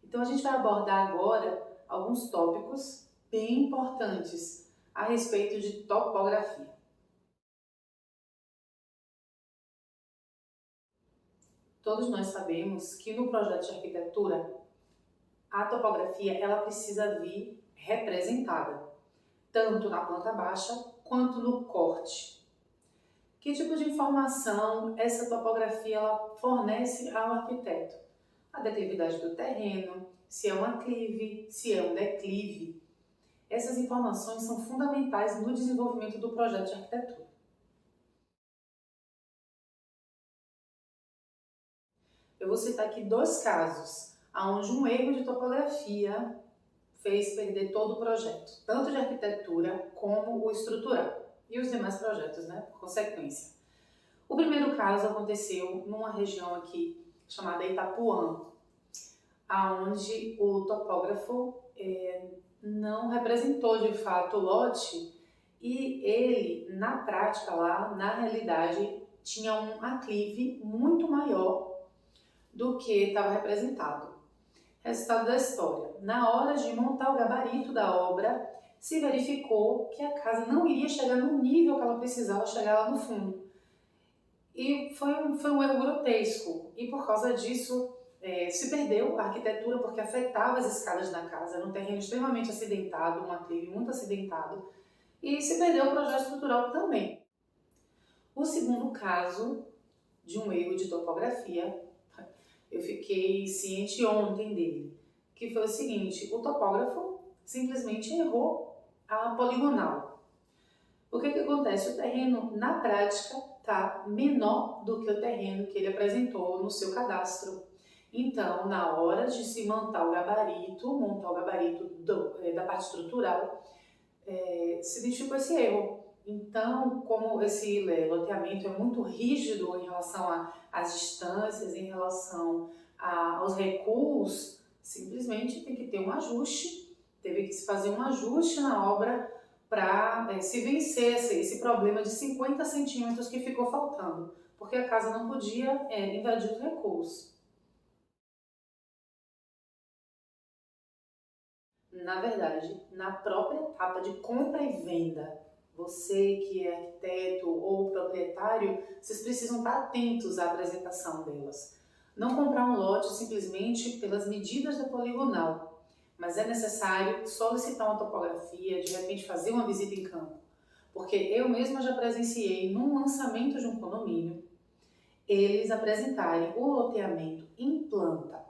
Então a gente vai abordar agora alguns tópicos bem importantes a respeito de topografia. Todos nós sabemos que no projeto de arquitetura a topografia ela precisa vir representada, tanto na planta baixa quanto no corte. Que tipo de informação essa topografia ela fornece ao arquiteto? A declividade do terreno, se é um aclive, se é um declive. Essas informações são fundamentais no desenvolvimento do projeto de arquitetura. Eu vou citar aqui dois casos, onde um erro de topografia fez perder todo o projeto, tanto de arquitetura como o estrutural, e os demais projetos, por consequência. O primeiro caso aconteceu numa região aqui chamada Itapuã, onde o topógrafo não representou de fato o lote e ele, na prática lá, na realidade, tinha um aclive muito maior do que estava representado. Resultado da história: na hora de montar o gabarito da obra, se verificou que a casa não iria chegar no nível que ela precisava chegar lá no fundo. E foi um erro grotesco, e por causa disso se perdeu a arquitetura, porque afetava as escadas da casa, era um terreno extremamente acidentado, um aclive muito acidentado, e se perdeu o projeto estrutural também. O segundo caso de um erro de topografia, eu fiquei ciente ontem dele, que foi o seguinte: o topógrafo simplesmente errou a poligonal. O que acontece? O terreno, na prática, está menor do que o terreno que ele apresentou no seu cadastro. Então, na hora de se montar o gabarito da parte estrutural, se identificou esse erro. Então, como esse loteamento é muito rígido em relação às distâncias, em relação aos recuos, simplesmente tem que ter um ajuste, teve que se fazer um ajuste na obra para se vencer esse problema de 50 centímetros que ficou faltando, porque a casa não podia invadir os recuos. Na verdade, na própria etapa de compra e venda, você que é arquiteto ou proprietário, vocês precisam estar atentos à apresentação delas. Não comprar um lote simplesmente pelas medidas da poligonal, mas é necessário solicitar uma topografia, de repente fazer uma visita em campo. Porque eu mesma já presenciei num lançamento de um condomínio, eles apresentarem o loteamento em planta.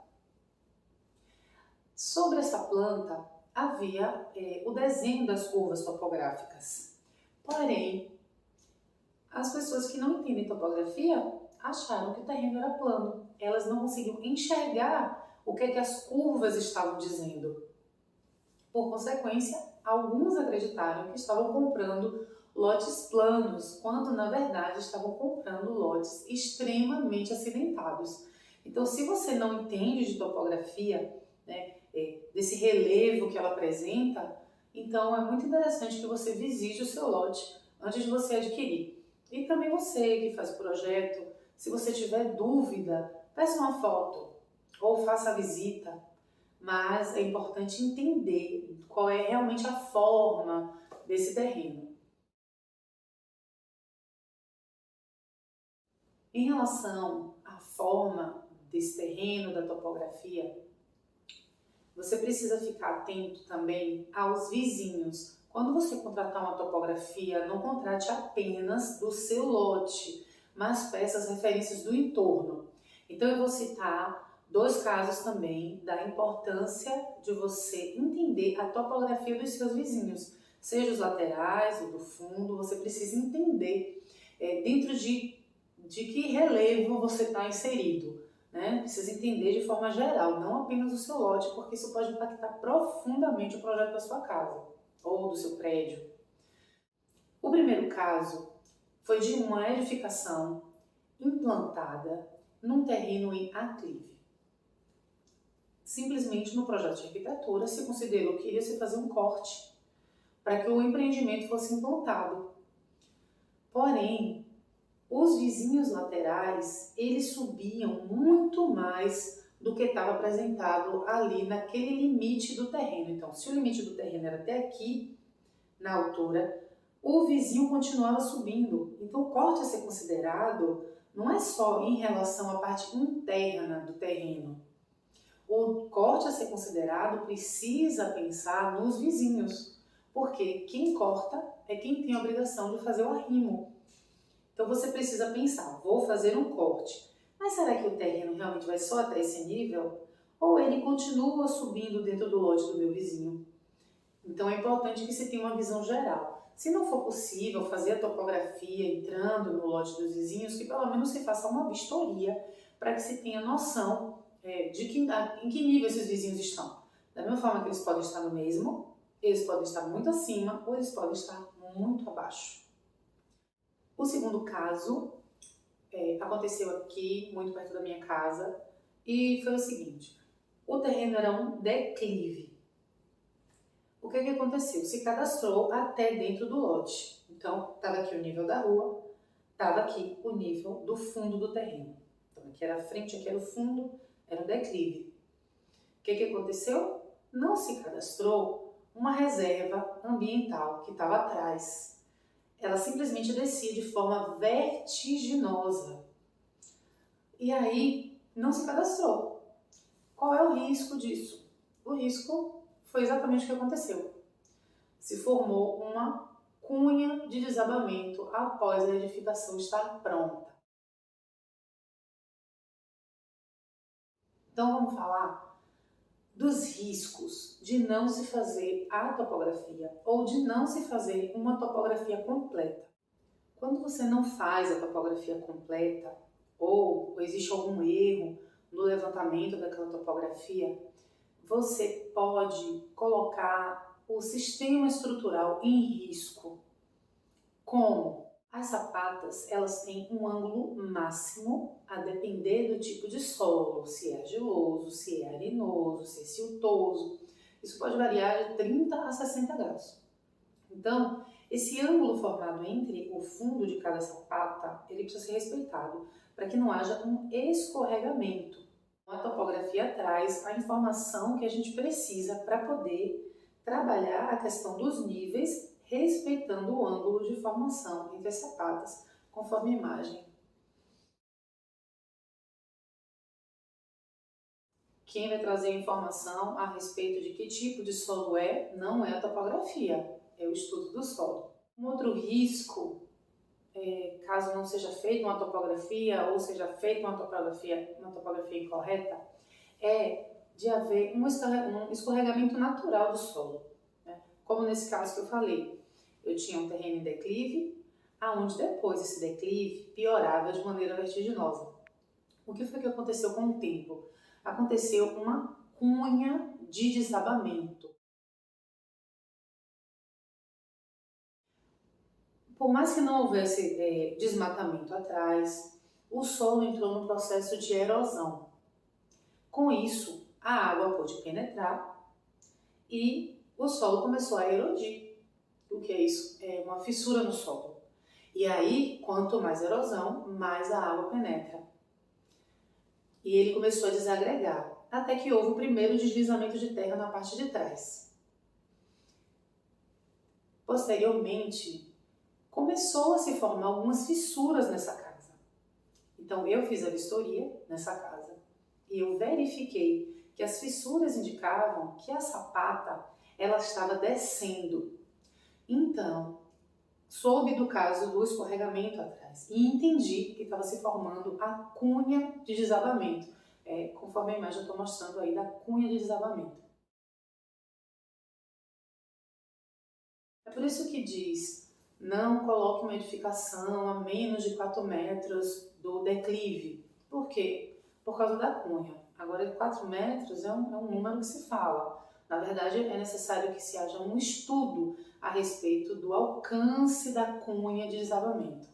Sobre essa planta havia o desenho das curvas topográficas. Porém, as pessoas que não entendem topografia acharam que o terreno era plano. Elas não conseguiam enxergar o que as curvas estavam dizendo. Por consequência, alguns acreditaram que estavam comprando lotes planos, quando na verdade estavam comprando lotes extremamente acidentados. Então, se você não entende de topografia, desse relevo que ela apresenta, então é muito interessante que você visite o seu lote antes de você adquirir. E também você que faz o projeto, se você tiver dúvida, peça uma foto ou faça a visita, mas é importante entender qual é realmente a forma desse terreno. Em relação à forma desse terreno, da topografia, você precisa ficar atento também aos vizinhos. Quando você contratar uma topografia, não contrate apenas do seu lote, mas peça as referências do entorno. Então eu vou citar dois casos também da importância de você entender a topografia dos seus vizinhos, seja os laterais ou do fundo. Você precisa entender dentro de que relevo você está inserido. Precisa entender de forma geral, não apenas o seu lote, porque isso pode impactar profundamente o projeto da sua casa ou do seu prédio. O primeiro caso foi de uma edificação implantada num terreno em aclive. Simplesmente no projeto de arquitetura se considerou que iria se fazer um corte para que o empreendimento fosse implantado. Porém, os vizinhos laterais, eles subiam muito mais do que estava apresentado ali naquele limite do terreno. Então, se o limite do terreno era até aqui, na altura, o vizinho continuava subindo. Então, o corte a ser considerado não é só em relação à parte interna do terreno. O corte a ser considerado precisa pensar nos vizinhos, porque quem corta é quem tem a obrigação de fazer o arrimo. Então você precisa pensar, vou fazer um corte, mas será que o terreno realmente vai só até esse nível? Ou ele continua subindo dentro do lote do meu vizinho? Então é importante que se tenha uma visão geral. Se não for possível fazer a topografia entrando no lote dos vizinhos, que pelo menos se faça uma vistoria para que se tenha noção em que nível esses vizinhos estão. Da mesma forma que eles podem estar no mesmo, eles podem estar muito acima ou eles podem estar muito abaixo. O segundo caso aconteceu aqui, muito perto da minha casa, e foi o seguinte: o terreno era um declive. O que aconteceu? Se cadastrou até dentro do lote. Então, estava aqui o nível da rua, estava aqui o nível do fundo do terreno. Então, aqui era a frente, aqui era o fundo, era um declive. O que aconteceu? Não se cadastrou uma reserva ambiental que estava atrás. Ela simplesmente descia de forma vertiginosa. E aí, não se cadastrou. Qual é o risco disso? O risco foi exatamente o que aconteceu. Se formou uma cunha de desabamento após a edificação estar pronta. Então vamos falar dos riscos de não se fazer a topografia ou de não se fazer uma topografia completa. Quando você não faz a topografia completa ou existe algum erro no levantamento daquela topografia, você pode colocar o sistema estrutural em risco. Como? As sapatas, elas têm um ângulo máximo a depender do tipo de solo, se é argiloso, se é arenoso, se é siltoso. Isso pode variar de 30 a 60 graus. Então, esse ângulo formado entre o fundo de cada sapata, ele precisa ser respeitado para que não haja um escorregamento. A topografia traz a informação que a gente precisa para poder trabalhar a questão dos níveis, respeitando o ângulo de formação entre as sapatas, conforme a imagem. Quem vai trazer informação a respeito de que tipo de solo não é a topografia, é o estudo do solo. Um outro risco, caso não seja feita uma topografia ou seja feita uma topografia incorreta, é de haver um escorregamento natural do solo. Né? Como nesse caso que eu falei, eu tinha um terreno em declive, aonde depois esse declive piorava de maneira vertiginosa. O que foi que aconteceu com o tempo? Aconteceu uma cunha de desabamento. Por mais que não houvesse desmatamento atrás, o solo entrou num processo de erosão. Com isso, a água pôde penetrar e o solo começou a erodir. O que é isso? É uma fissura no solo. E aí, quanto mais erosão, mais a água penetra. E ele começou a desagregar, até que houve o primeiro deslizamento de terra na parte de trás. Posteriormente, começou a se formar algumas fissuras nessa casa. Então eu fiz a vistoria nessa casa e eu verifiquei que as fissuras indicavam que a sapata ela estava descendo. Então, soube do caso do escorregamento atrás e entendi que estava se formando a cunha de desabamento, conforme a imagem eu estou mostrando aí da cunha de desabamento. É por isso que diz, não coloque uma edificação a menos de 4 metros do declive. Por quê? Por causa da cunha. Agora, 4 metros é um número que se fala. Na verdade, é necessário que se haja um estudo a respeito do alcance da cunha de desabamento.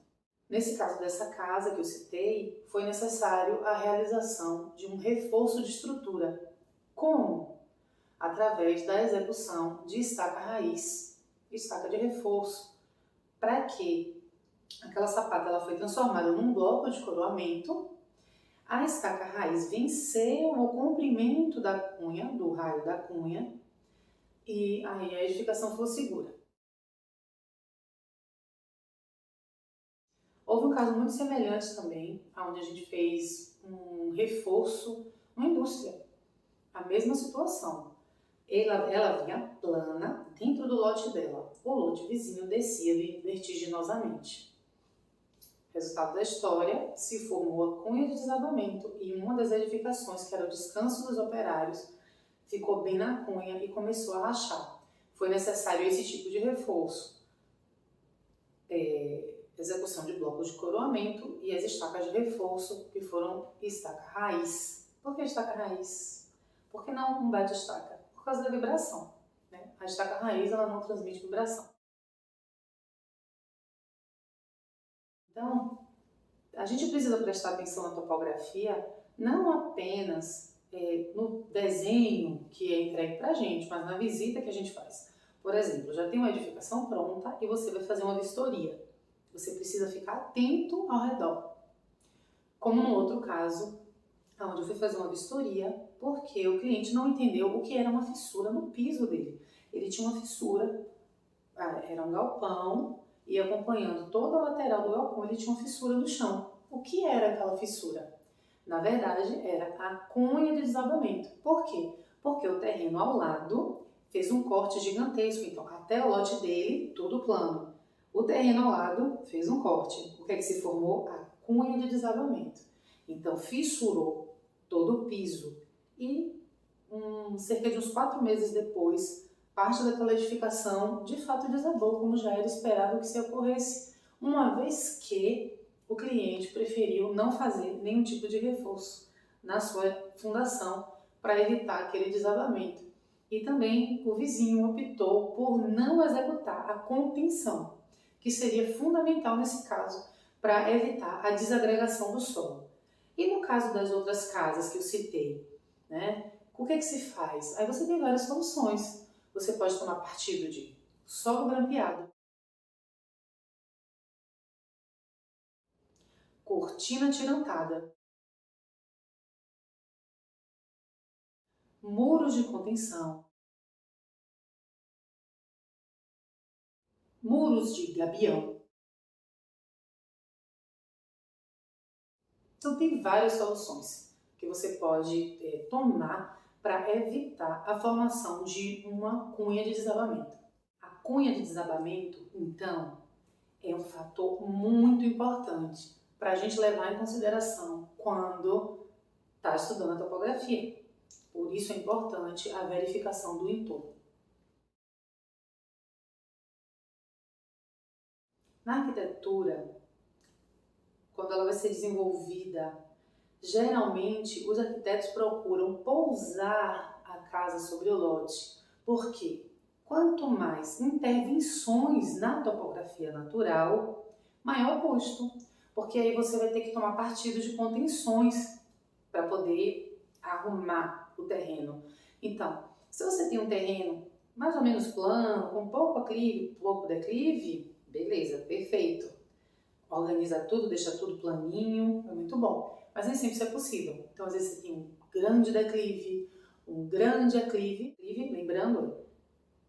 Nesse caso dessa casa que eu citei, foi necessário a realização de um reforço de estrutura. Como? Através da execução de estaca raiz, estaca de reforço, para que aquela sapata ela foi transformada num bloco de coroamento, A estaca raiz venceu o comprimento da cunha, do raio da cunha, e aí a edificação foi segura. Houve um caso muito semelhante também, onde a gente fez um reforço numa indústria. A mesma situação. Ela vinha plana dentro do lote dela. O lote vizinho descia vertiginosamente. Resultado da história, se formou a cunha de desabamento e uma das edificações, que era o descanso dos operários, ficou bem na cunha e começou a rachar. Foi necessário esse tipo de reforço. Execução de blocos de coroamento e as estacas de reforço, que foram estaca raiz. Por que estaca raiz? Por que não um bate-estaca? Por causa da vibração, né? A estaca raiz, ela não transmite vibração. Então, a gente precisa prestar atenção na topografia, não apenas no desenho que é entregue para a gente, mas na visita que a gente faz. Por exemplo, já tem uma edificação pronta e você vai fazer uma vistoria. Você precisa ficar atento ao redor. Como no outro caso, onde eu fui fazer uma vistoria, porque o cliente não entendeu o que era uma fissura no piso dele. Ele tinha uma fissura, era um galpão, e acompanhando toda a lateral do galpão, ele tinha uma fissura no chão. O que era aquela fissura? Na verdade, era a cunha de desabamento. Por quê? Porque o terreno ao lado fez um corte gigantesco, então até o lote dele, tudo plano. O terreno ao lado fez um corte. O que é que se formou? A cunha de desabamento. Então, fissurou todo o piso e cerca de uns 4 meses depois, parte daquela edificação de fato desabou, como já era esperado que se ocorresse, uma vez que o cliente preferiu não fazer nenhum tipo de reforço na sua fundação para evitar aquele desabamento. E também o vizinho optou por não executar a contenção, que seria fundamental nesse caso para evitar a desagregação do solo. E no caso das outras casas que eu citei, né, o que é que se faz? Aí você tem várias soluções. Você pode tomar partido de solo grampeado, cortina tirantada, muros de contenção, muros de gabião. Então tem várias soluções que você pode tomar para evitar a formação de uma cunha de desabamento. A cunha de desabamento, então, é um fator muito importante para a gente levar em consideração quando está estudando a topografia. Por isso é importante a verificação do entorno. Na arquitetura, quando ela vai ser desenvolvida, geralmente os arquitetos procuram pousar a casa sobre o lote. Por quê? Quanto mais intervenções na topografia natural, maior custo, porque aí você vai ter que tomar partido de contenções para poder arrumar o terreno. Então, se você tem um terreno mais ou menos plano, com pouco aclive, pouco declive, beleza, perfeito. Organiza tudo, deixa tudo planinho, é muito bom. Mas nem sempre isso é possível. Então, às vezes você tem um grande declive, um grande aclive, lembrando,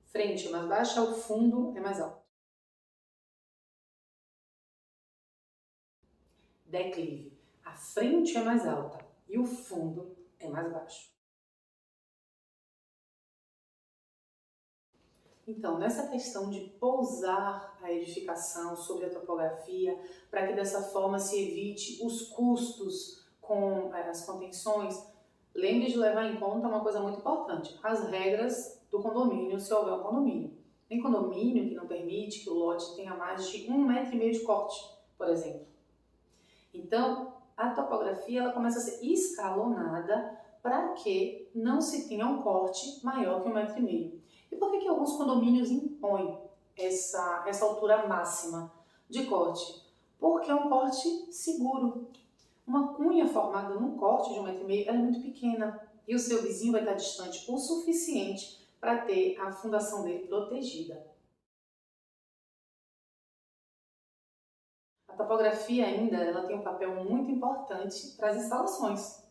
frente é mais baixa, o fundo é mais alto. Declive, a frente é mais alta e o fundo é mais baixo. Então, nessa questão de pousar a edificação sobre a topografia, para que dessa forma se evite os custos com as contenções, lembre de levar em conta uma coisa muito importante, as regras do condomínio, se houver um condomínio. Tem condomínio que não permite que o lote tenha mais de 1,5 metro de corte, por exemplo. Então, a topografia ela começa a ser escalonada para que não se tenha um corte maior que 1,5 metro. E por que alguns condomínios impõem essa altura máxima de corte? Porque é um corte seguro. Uma cunha formada num corte de 1,5 metro é muito pequena e o seu vizinho vai estar distante o suficiente para ter a fundação dele protegida. A A topografia ainda ela tem um papel muito importante para as instalações,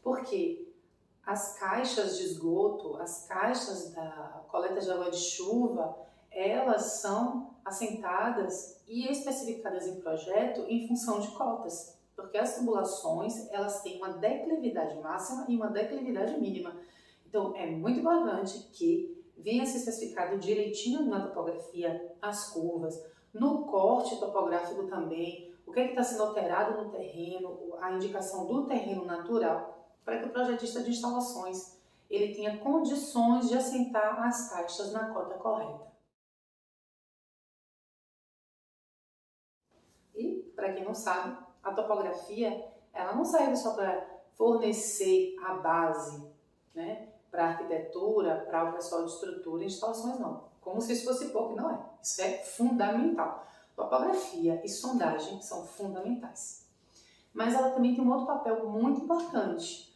porque as caixas de esgoto, as caixas da coleta de água de chuva, elas são assentadas e especificadas em projeto em função de cotas, porque as tubulações elas têm uma declividade máxima e uma declividade mínima. Então é muito importante que venha se especificado direitinho na topografia as curvas, no corte topográfico também, o que é que está sendo alterado no terreno, a indicação do terreno natural, para que o projetista de instalações ele tenha condições de assentar as caixas na cota correta. E, para quem não sabe, a topografia ela não serve só para fornecer a base, né, para a arquitetura, para o pessoal de estrutura e instalações, não. Como se isso fosse pouco, não é. Isso é fundamental. Topografia e sondagem são fundamentais. Mas ela também tem um outro papel muito importante,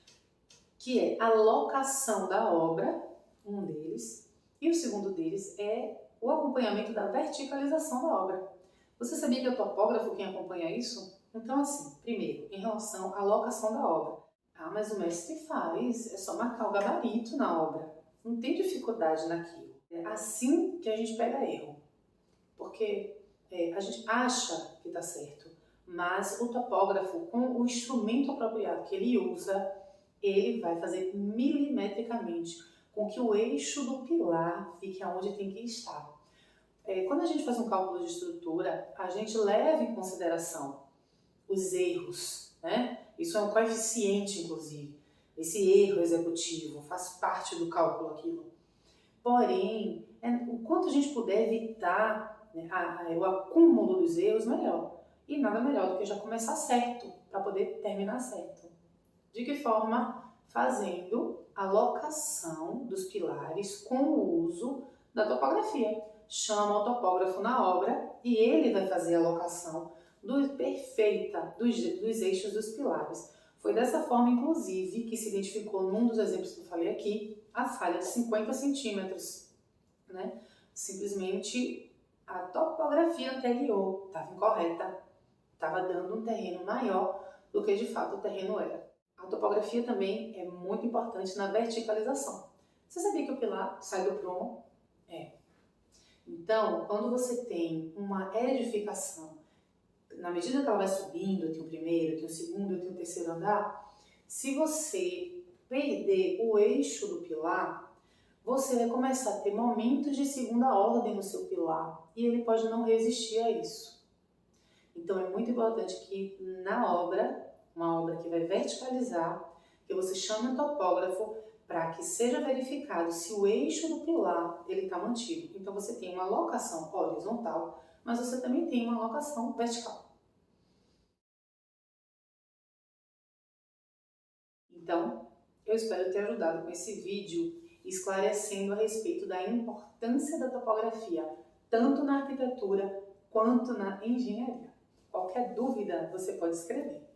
que é a locação da obra, um deles, e o segundo deles é o acompanhamento da verticalização da obra. Você sabia que é o topógrafo quem acompanha isso? Então, assim, primeiro, em relação à locação da obra. Ah, mas o mestre faz, é só marcar o gabarito na obra. Não tem dificuldade naquilo. É assim que a gente pega erro. Porque a gente acha que está certo, mas o topógrafo, com o instrumento apropriado que ele usa, ele vai fazer milimetricamente com que o eixo do pilar fique aonde tem que estar. Quando a gente faz um cálculo de estrutura, a gente leva em consideração os erros, né? Isso é um coeficiente, inclusive. Esse erro executivo faz parte do cálculo aquilo. Porém, o quanto a gente puder evitar, né, o acúmulo dos erros, melhor. E nada melhor do que já começar certo, para poder terminar certo. De que forma? Fazendo a locação dos pilares com o uso da topografia. Chama o topógrafo na obra e ele vai fazer a locação perfeita dos eixos dos pilares. Foi dessa forma, inclusive, que se identificou num dos exemplos que eu falei aqui, a falha de 50 centímetros. Né? Simplesmente a topografia anterior estava incorreta, estava dando um terreno maior do que de fato o terreno era. A topografia também é muito importante na verticalização. Você sabia que o pilar sai do prumo? Então, quando você tem uma edificação, na medida que ela vai subindo, tem o primeiro, tem o segundo, tem o terceiro andar, se você perder o eixo do pilar, você vai começar a ter momentos de segunda ordem no seu pilar e ele pode não resistir a isso. Então, é muito importante que na obra, uma obra que vai verticalizar, que você chame o topógrafo para que seja verificado se o eixo do pilar está mantido. Então, você tem uma locação horizontal, mas você também tem uma locação vertical. Então, eu espero ter ajudado com esse vídeo, esclarecendo a respeito da importância da topografia, tanto na arquitetura quanto na engenharia. Qualquer dúvida, você pode escrever.